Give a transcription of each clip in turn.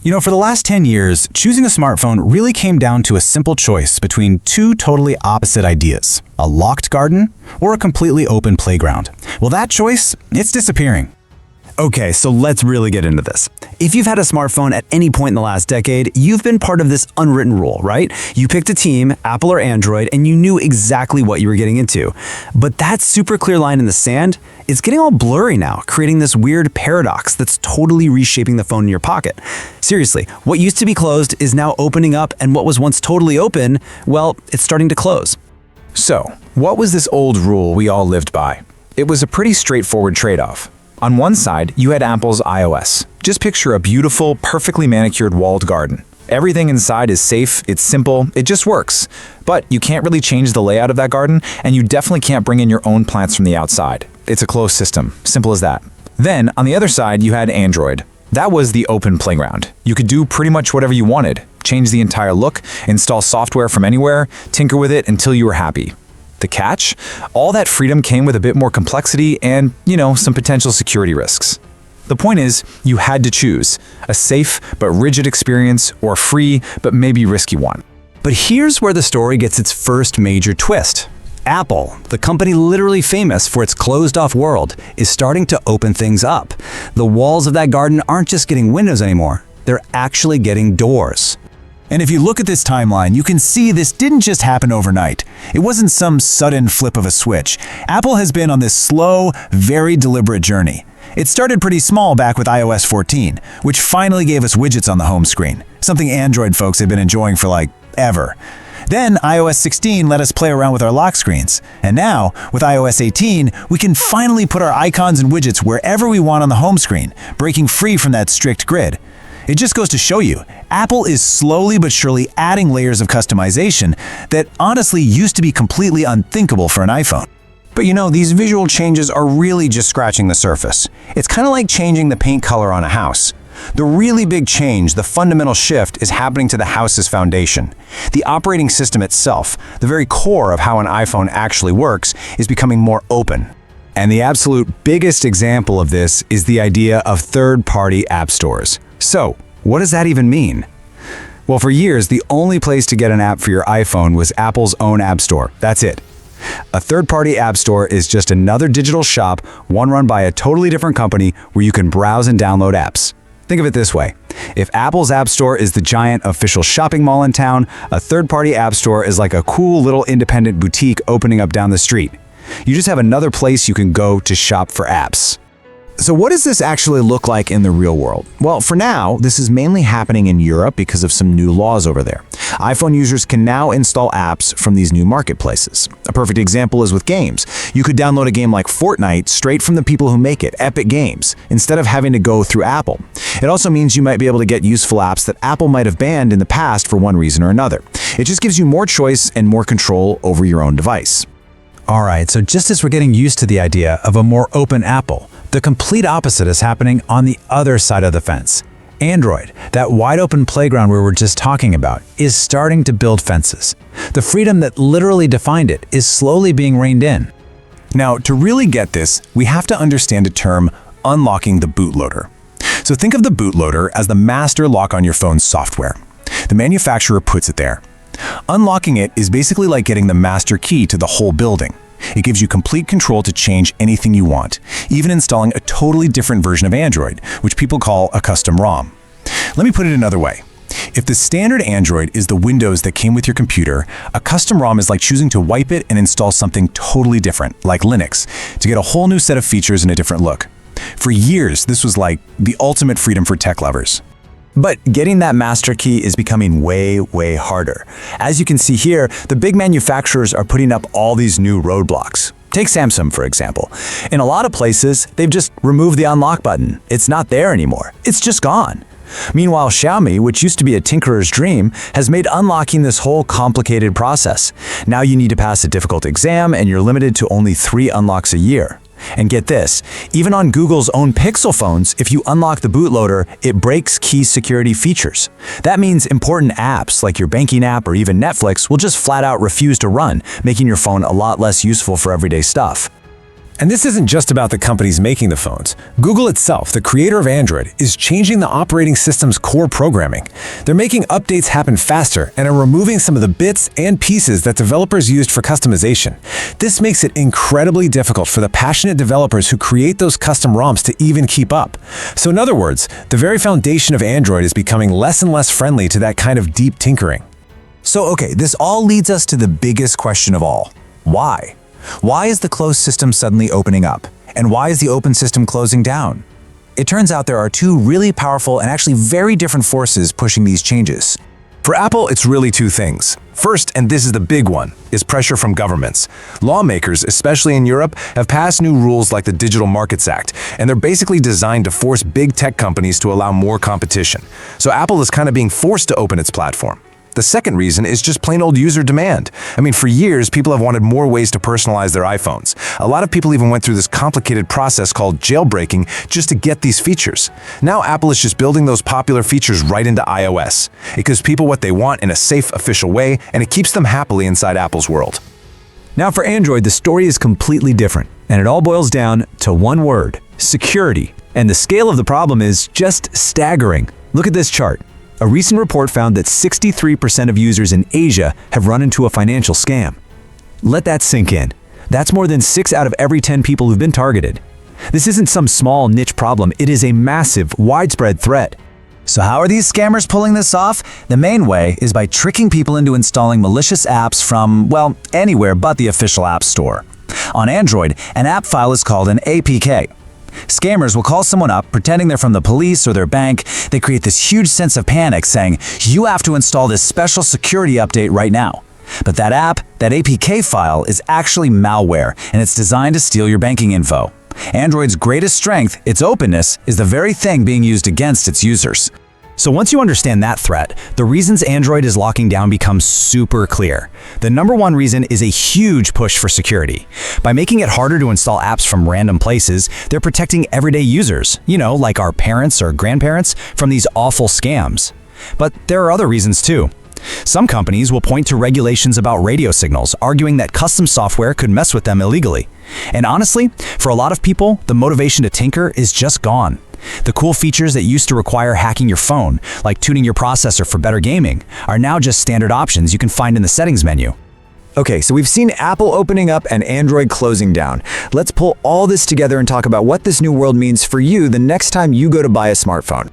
You know, for the last 10 years, choosing a smartphone really came down to a simple choice between two totally opposite ideas: a locked garden or a completely open playground. Well, that choice, it's disappearing. Okay, so let's really get into this. If you've had a smartphone at any point in the last decade, you've been part of this unwritten rule, right? You picked a team, Apple or Android, and you knew exactly what you were getting into. But that super clear line in the sand, it's getting all blurry now, creating this weird paradox that's totally reshaping the phone in your pocket. Seriously, what used to be closed is now opening up, and what was once totally open, well, it's starting to close. So, what was this old rule we all lived by? It was a pretty straightforward trade-off. On one side, you had Apple's iOS. Just picture a beautiful, perfectly manicured walled garden. Everything inside is safe, it's simple, it just works. But you can't really change the layout of that garden, and you definitely can't bring in your own plants from the outside. It's a closed system, simple as that. Then, on the other side, you had Android. That was the open playground. You could do pretty much whatever you wanted. Change the entire look, install software from anywhere, tinker with it until you were happy. The catch? All that freedom came with a bit more complexity and, some potential security risks. The point is, you had to choose a safe but rigid experience or a free but maybe risky one. But here's where the story gets its first major twist. Apple, the company literally famous for its closed-off world, is starting to open things up. The walls of that garden aren't just getting windows anymore, they're actually getting doors. And if you look at this timeline, you can see this didn't just happen overnight. It wasn't some sudden flip of a switch. Apple has been on this slow, very deliberate journey. It started pretty small back with iOS 14, which finally gave us widgets on the home screen, something Android folks have been enjoying for ever. Then iOS 16 let us play around with our lock screens. And now, with iOS 18, we can finally put our icons and widgets wherever we want on the home screen, breaking free from that strict grid. It just goes to show you, Apple is slowly but surely adding layers of customization that honestly used to be completely unthinkable for an iPhone. But these visual changes are really just scratching the surface. It's kind of like changing the paint color on a house. The really big change, the fundamental shift, is happening to the house's foundation. The operating system itself, the very core of how an iPhone actually works, is becoming more open. And the absolute biggest example of this is the idea of third-party app stores. So, what does that even mean? Well, for years, the only place to get an app for your iPhone was Apple's own app store. That's it. A third-party app store is just another digital shop, one run by a totally different company where you can browse and download apps. Think of it this way. If Apple's app store is the giant official shopping mall in town, a third-party app store is like a cool little independent boutique opening up down the street. You just have another place you can go to shop for apps. So what does this actually look like in the real world? Well, for now, this is mainly happening in Europe because of some new laws over there. iPhone users can now install apps from these new marketplaces. A perfect example is with games. You could download a game like Fortnite straight from the people who make it, Epic Games, instead of having to go through Apple. It also means you might be able to get useful apps that Apple might have banned in the past for one reason or another. It just gives you more choice and more control over your own device. All right, so just as we're getting used to the idea of a more open Apple, the complete opposite is happening on the other side of the fence. Android, that wide-open playground we were just talking about, is starting to build fences. The freedom that literally defined it is slowly being reined in. Now, to really get this, we have to understand a term, unlocking the bootloader. So think of the bootloader as the master lock on your phone's software. The manufacturer puts it there. Unlocking it is basically like getting the master key to the whole building. It gives you complete control to change anything you want, even installing a totally different version of Android, which people call a custom ROM. Let me put it another way. If the standard Android is the Windows that came with your computer, a custom ROM is like choosing to wipe it and install something totally different, like Linux, to get a whole new set of features and a different look. For years, this was like the ultimate freedom for tech lovers. But getting that master key is becoming way harder. As you can see here, the big manufacturers are putting up all these new roadblocks. Take Samsung, for example. In a lot of places, they've just removed the unlock button. It's not there anymore. It's just gone. Meanwhile, Xiaomi, which used to be a tinkerer's dream, has made unlocking this whole complicated process. Now you need to pass a difficult exam, and you're limited to only 3 unlocks a year. And get this, even on Google's own Pixel phones, if you unlock the bootloader, it breaks key security features. That means important apps like your banking app or even Netflix will just flat out refuse to run, making your phone a lot less useful for everyday stuff. And this isn't just about the companies making the phones. Google itself, the creator of Android, is changing the operating system's core programming. They're making updates happen faster and are removing some of the bits and pieces that developers used for customization. This makes it incredibly difficult for the passionate developers who create those custom ROMs to even keep up. So in other words, the very foundation of Android is becoming less and less friendly to that kind of deep tinkering. So okay, this all leads us to the biggest question of all. Why? Why is the closed system suddenly opening up? And why is the open system closing down? It turns out there are two really powerful and actually very different forces pushing these changes. For Apple, it's really two things. First, and this is the big one, is pressure from governments. Lawmakers, especially in Europe, have passed new rules like the Digital Markets Act, and they're basically designed to force big tech companies to allow more competition. So Apple is kind of being forced to open its platform. The second reason is just plain old user demand. I mean, for years, people have wanted more ways to personalize their iPhones. A lot of people even went through this complicated process called jailbreaking just to get these features. Now Apple is just building those popular features right into iOS. It gives people what they want in a safe, official way, and it keeps them happily inside Apple's world. Now for Android, the story is completely different, and it all boils down to one word: security. And the scale of the problem is just staggering. Look at this chart. A recent report found that 63% of users in Asia have run into a financial scam. Let that sink in. That's more than 6 out of every 10 people who've been targeted. This isn't some small niche problem, it is a massive, widespread threat. So how are these scammers pulling this off? The main way is by tricking people into installing malicious apps from, well, anywhere but the official App Store. On Android, an app file is called an APK. Scammers will call someone up pretending they're from the police or their bank. They create this huge sense of panic saying, you have to install this special security update right now. But that app, that APK file, is actually malware, and it's designed to steal your banking info. Android's greatest strength, its openness, is the very thing being used against its users. So once you understand that threat, the reasons Android is locking down becomes super clear. The number one reason is a huge push for security. By making it harder to install apps from random places, they're protecting everyday users, like our parents or grandparents, from these awful scams. But there are other reasons too. Some companies will point to regulations about radio signals, arguing that custom software could mess with them illegally. And honestly, for a lot of people, the motivation to tinker is just gone. The cool features that used to require hacking your phone, like tuning your processor for better gaming, are now just standard options you can find in the settings menu. Okay, so we've seen Apple opening up and Android closing down. Let's pull all this together and talk about what this new world means for you the next time you go to buy a smartphone.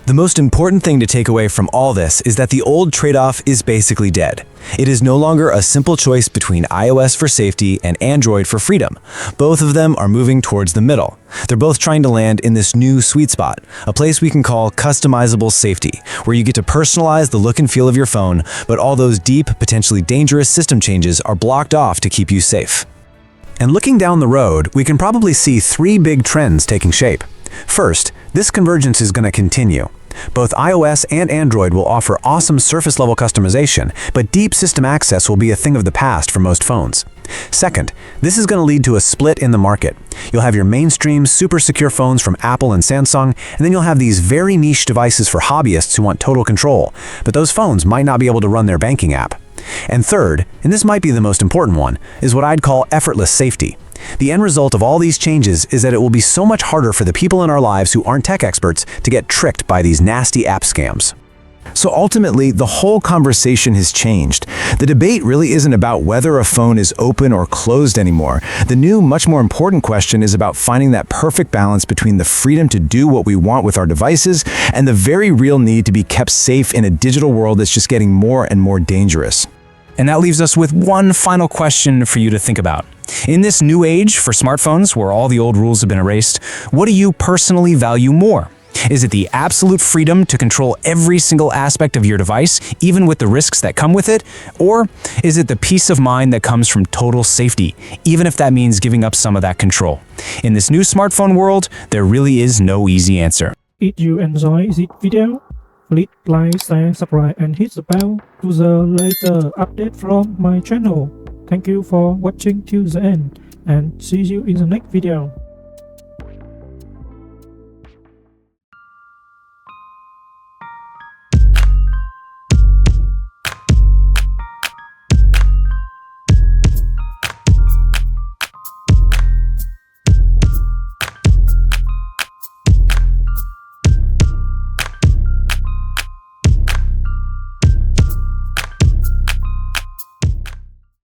The most important thing to take away from all this is that the old trade-off is basically dead. It is no longer a simple choice between iOS for safety and Android for freedom. Both of them are moving towards the middle. They're both trying to land in this new sweet spot, a place we can call customizable safety, where you get to personalize the look and feel of your phone, but all those deep, potentially dangerous system changes are blocked off to keep you safe. And looking down the road, we can probably see 3 big trends taking shape. First, this convergence is going to continue. Both iOS and Android will offer awesome surface-level customization, but deep system access will be a thing of the past for most phones. Second, this is going to lead to a split in the market. You'll have your mainstream, super secure phones from Apple and Samsung, and then you'll have these very niche devices for hobbyists who want total control, but those phones might not be able to run their banking app. And third, and this might be the most important one, is what I'd call effortless safety. The end result of all these changes is that it will be so much harder for the people in our lives who aren't tech experts to get tricked by these nasty app scams. So ultimately, the whole conversation has changed. The debate really isn't about whether a phone is open or closed anymore. The new, much more important question is about finding that perfect balance between the freedom to do what we want with our devices and the very real need to be kept safe in a digital world that's just getting more and more dangerous. And that leaves us with one final question for you to think about. In this new age for smartphones, where all the old rules have been erased, what do you personally value more? Is it the absolute freedom to control every single aspect of your device, even with the risks that come with it? Or is it the peace of mind that comes from total safety, even if that means giving up some of that control? In this new smartphone world, there really is no easy answer. If you enjoy this video, please like, share, subscribe and hit the bell to the later update from my channel. Thank you for watching till the end and see you in the next video.